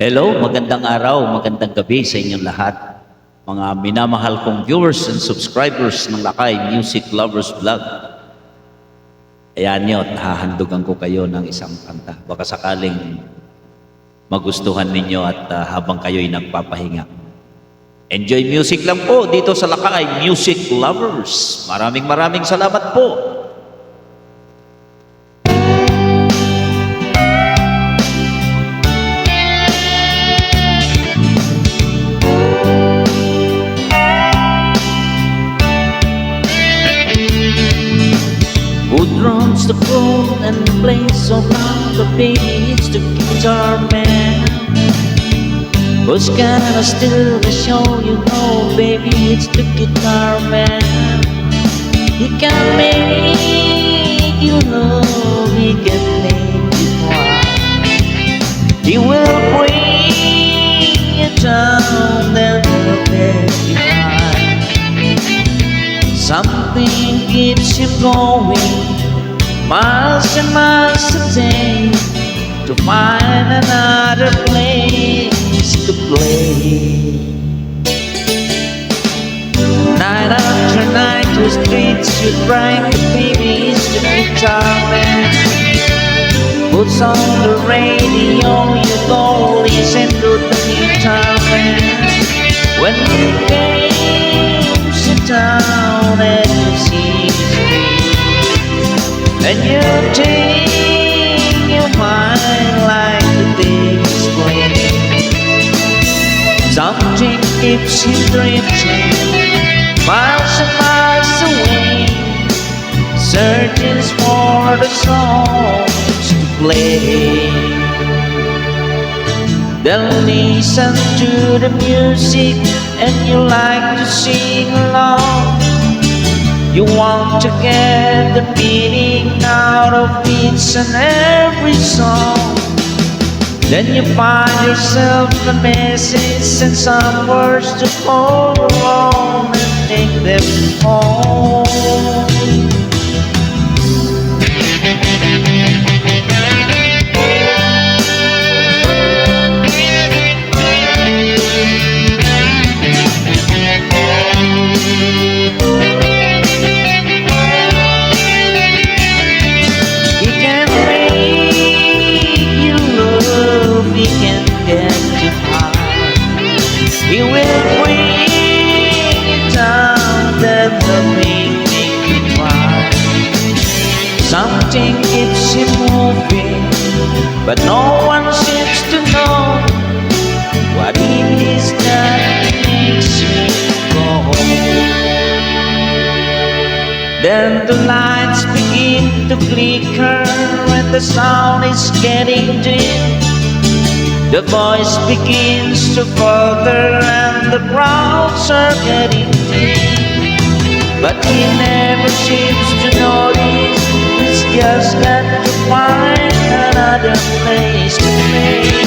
Hello, magandang araw, magandang gabi sa inyong lahat. Mga minamahal kong viewers and subscribers ng Lakay Music Lovers Vlog. Ayan nyo, hahandugan ko kayo ng isang kanta. Baka sakaling magustuhan ninyo at habang kayo'y nagpapahinga. Enjoy music lang po dito sa Lakay Music Lovers. Maraming salamat po. Who drums the boat and plays around the beach, the guitar man who's gonna steal the show, you know, baby, it's the guitar man. He can make you love, he can make you cry. He will bring you down, then he'll make you high. Something keeps him going miles and miles a day to find another place to play. Night after night, the streets you drink, the baby's the guitar man. Puts on the radio, you go listen to the guitar man. When you came, sit down and you see his face, and you take your mind like the day is playing. Something keeps him drifting miles and miles away, searching for the songs to play. Then listen to the music and you like to sing along. You want to get the meaning out of each and every song. Then you find yourself a message and some words to hold on and take them home. He will bring you down, then he'll make you cry. Something keeps him moving, but no one seems to know what it is that makes him go. Then the lights begin to flicker and the sound is getting dim. The voice begins to falter and the crowds are getting deep. But he never seems to notice, he's just got to find another place to play.